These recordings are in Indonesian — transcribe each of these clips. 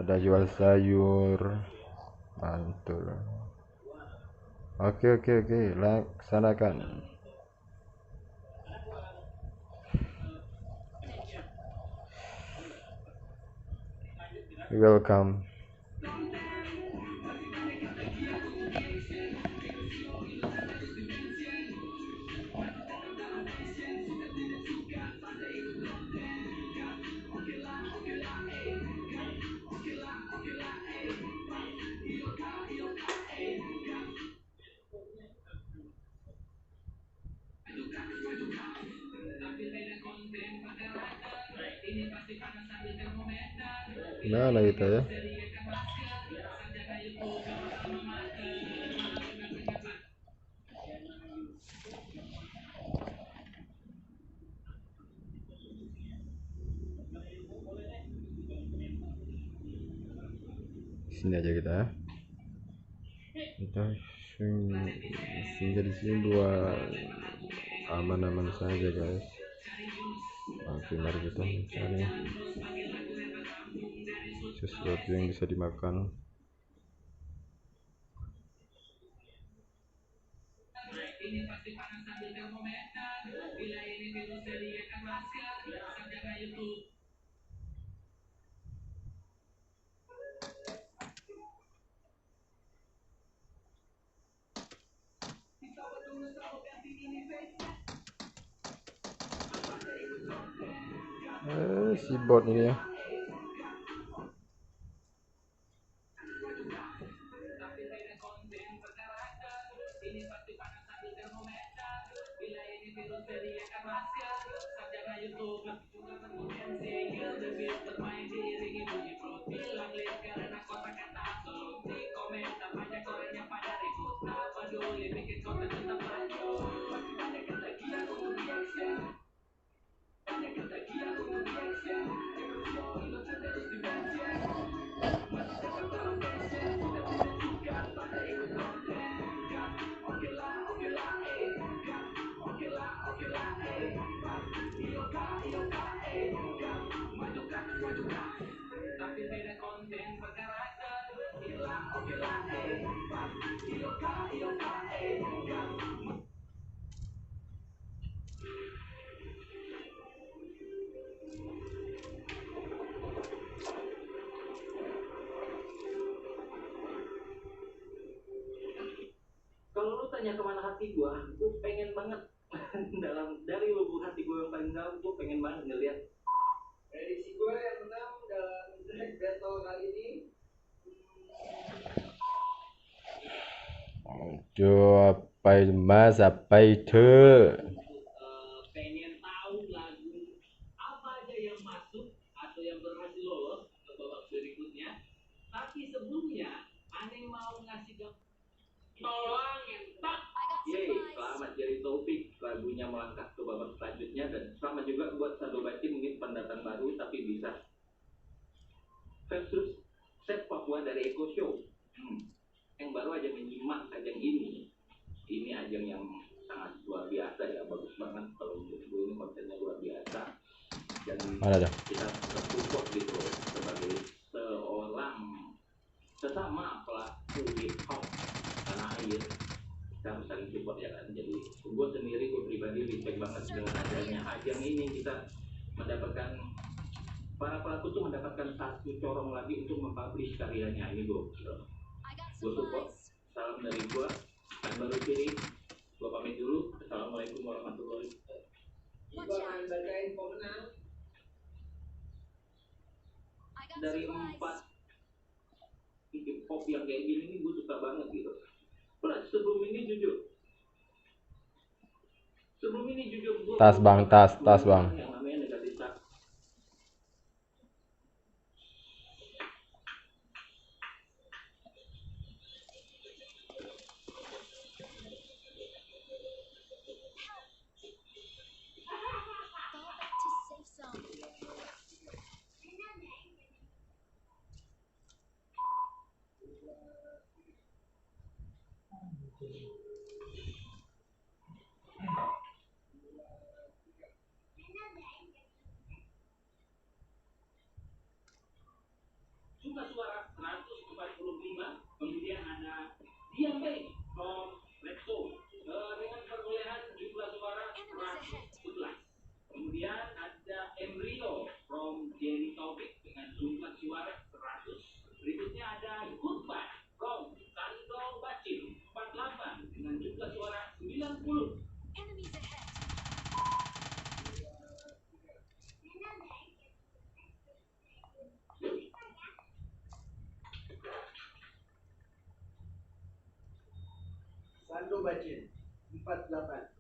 Ada jual sayur, mantul. Oke, laksanakan. Welcome. Mana kita ya? Sini aja kita di sini buat aman-aman saja guys. Oke, mari kita mencari sesuatu yang bisa dimakan. Si bot ini ya. Kalau lu tanya kemana hati gue pengen banget dari lubuk hati gue yang paling dalam, gue pengen banget ngeliat prediksi gue yang menang dalam drag battle kali ini. Apa mas, apa itu? Pengen tahu lagu apa aja yang masuk atau yang berhasil lolos ke babak berikutnya. Tapi sebelumnya, aneh mau ngasih tolong entak. Selamat jadi Taufik, lagunya melangkah ke babak selanjutnya, dan selamat juga buat Sado Baci, mungkin pendatang baru tapi bisa versus Set Papua dari Eko Show. Yang baru aja menyimak ajang ini ajang yang sangat luar biasa ya, bagus banget kalau menurut gue, ini kontennya luar biasa dan kita support gitu sebagai seorang sesama pelaku hip hop tanah air. Kita harus saling support ya kan. Jadi gue sendiri, gue pribadi respect banget dengan adanya ajang ini. Kita mendapatkan, para pelaku tuh mendapatkan satu corong lagi untuk mempublish karyanya. Ini gue support. Salam dari gue dan baru kiri. Gue pamit dulu. Assalamualaikum warahmatullahi wabarakatuh. Gue akan bacain pemenang dari 4 hip hop yang kayak gini nih. Gue suka banget gitu. Plus sebelum ini jujur gue Tas bang. yang namanya negatif tak. Jumlah suara 145. Kemudian ada Diambe from Lexo dengan perolehan jumlah suara 111. Kemudian ada Embryo from Jerry Taufik dengan jumlah suara 100. Berikutnya ada Goodbye from Sando Bacin 48 dengan jumlah suara 90. Sando Bacin 48.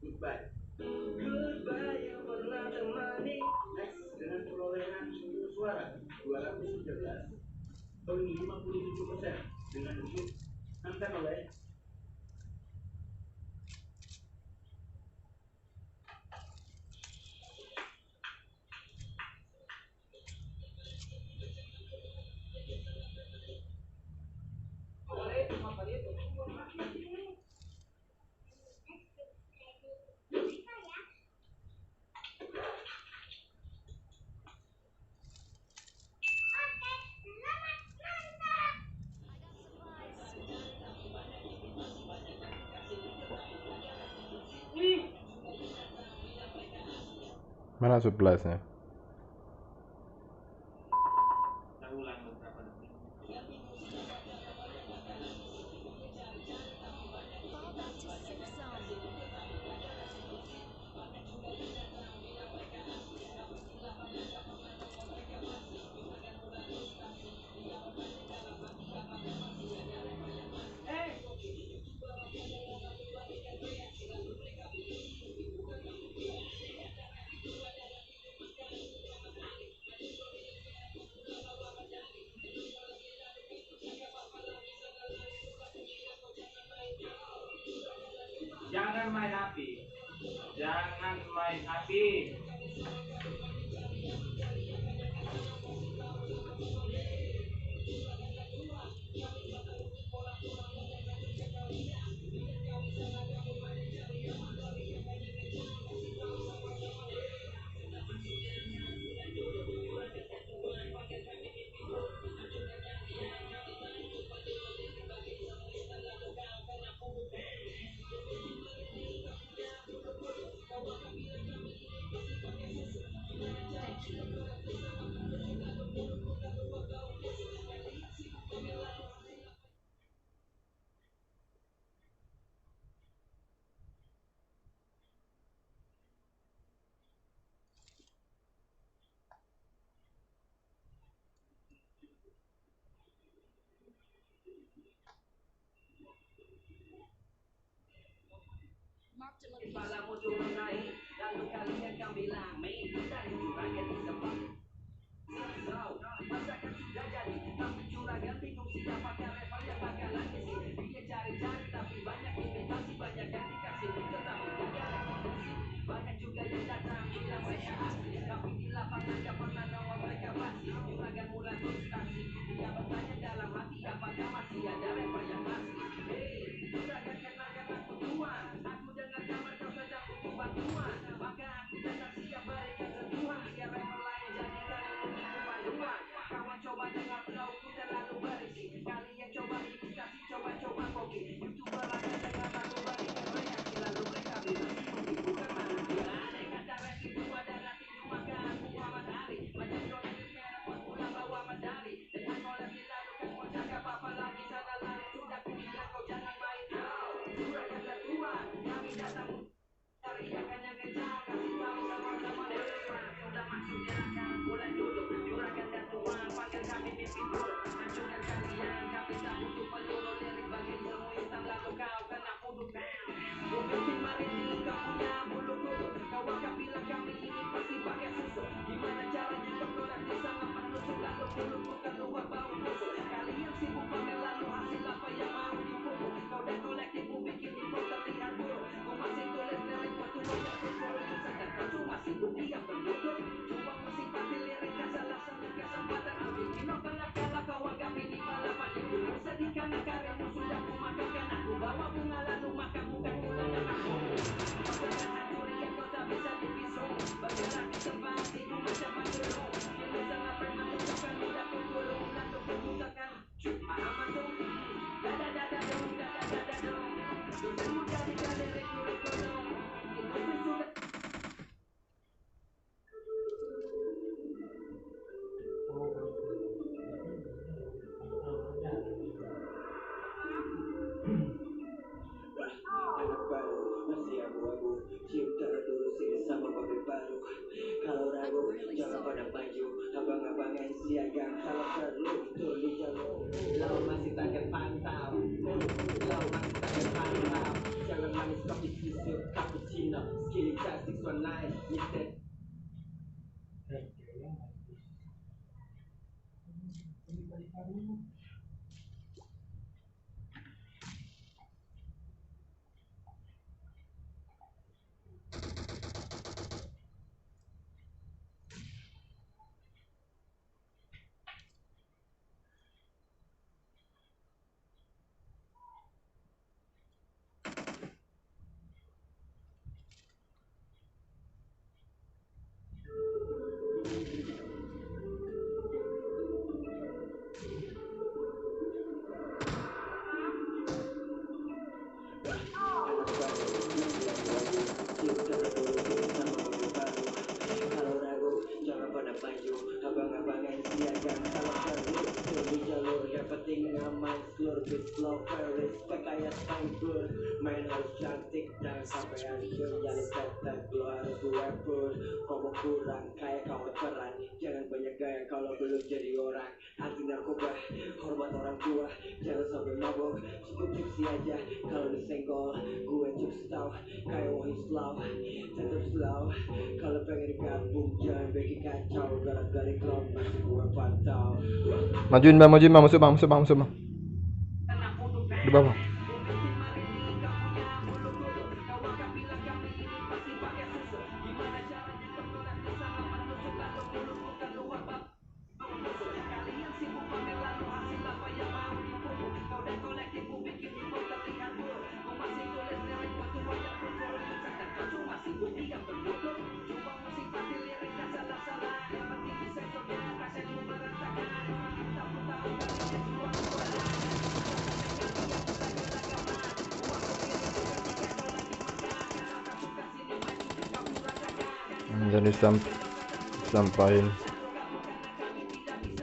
Goodbye. Goodbye yang pernah temani. Next dengan perolehan jumlah suara 213. Tony 57% dengan dimenangkan oleh Mana 11-nya? Jangan main api. Jangan main api. Kepalamu turun naik, lalu kalian kan bilang main dari juragan di tempat. Masakan sudah jadi, tapi juragan bingung siapakah level yang bakalan isi. Dia cari-cari tapi banyak imitasi, banyak yang dikasih, tetapi tidak revolusi. Banyak juga yang datang bilang mereka asli, tapi di lapangan gak pernah nawa mereka pasti. Juragan mulai frustasi, dia bertanya dalam hati apakah masih ada level yang asli. Hey, juragan kenalkan aku tuan, aku dengar kabar kau sedang butuh bantuan, maka aku datang siap berikan sentuhan biar level lain jadi dari panduan. Kawan coba dengar flowku terlalu berisi, kalian coba imitasi, coba-coba kopi. YouTuber akan dengar lalu berikan reaksi, lalu mereka bilang ini bukan manusia. Dengan cara itu ada nanti maka aku Muhammad Ali, macam kolektif merah pun pulang bawa medali. Dengan kolektif lalu kan mau jaga apa lagi sana lari, sudah ku bilang kau jangan main out. Juragan tertuan, kami datang teriakan yang kencang, kasih tahu sama-sama depan. Sudah masuk gerakan, mulai duduk. Juragan dan tuan, panggil kami pimpin dulu. Hancurkan kalian, kami tak butuh peluru. Lirik bagi ilmu hitam, lalu kau kena puduk. Bukti maritim, kau punya bulu kuduk. Kau akan bilang kami ini pasti pakai susu. Gimana caranya kau koreksi sama penusuk, lalu mulutmu keluar bau busuk. Kalian sibuk pamer lalu hasil apa yang mau dipukul. Kau dan kolektifmu bikin info terlihat buruk. Kau masih tulis lirik waktu banyak berkorup, sedangkan kau masih diam berduduk. Cuma musik pasti lirik salah satu kesempatan ambil. Kino kenapa kau anggap ini balapan itu. Sedih karena karirmu sudah kumakamkan. Aku bawa bunga one night, Mr. Kalau ragu, jangan pada maju. Abang-abangan siaga salah satu di jalur yang penting aman. Slur beat slow, respect kayak sniper. Main harus cantik, jangan sampai hancur. Jalur tetek, lo harus weapon. Kamu kurang kayak kawan peran. Jangan banyak gaya kalau belum jadi orang. Anti narkoba, hormat orang tua. Jangan sampai mabok, cukup tipsi aja. Kalau disenggol, gue cukup setahu. Kayak wahyu slow, tetap slow. Kalau pengen gabung, jangan bikin kacau. Gara-gara klub masih gue pantau. Majuin bang, masuk bang. Di bawah. Jadi sampahin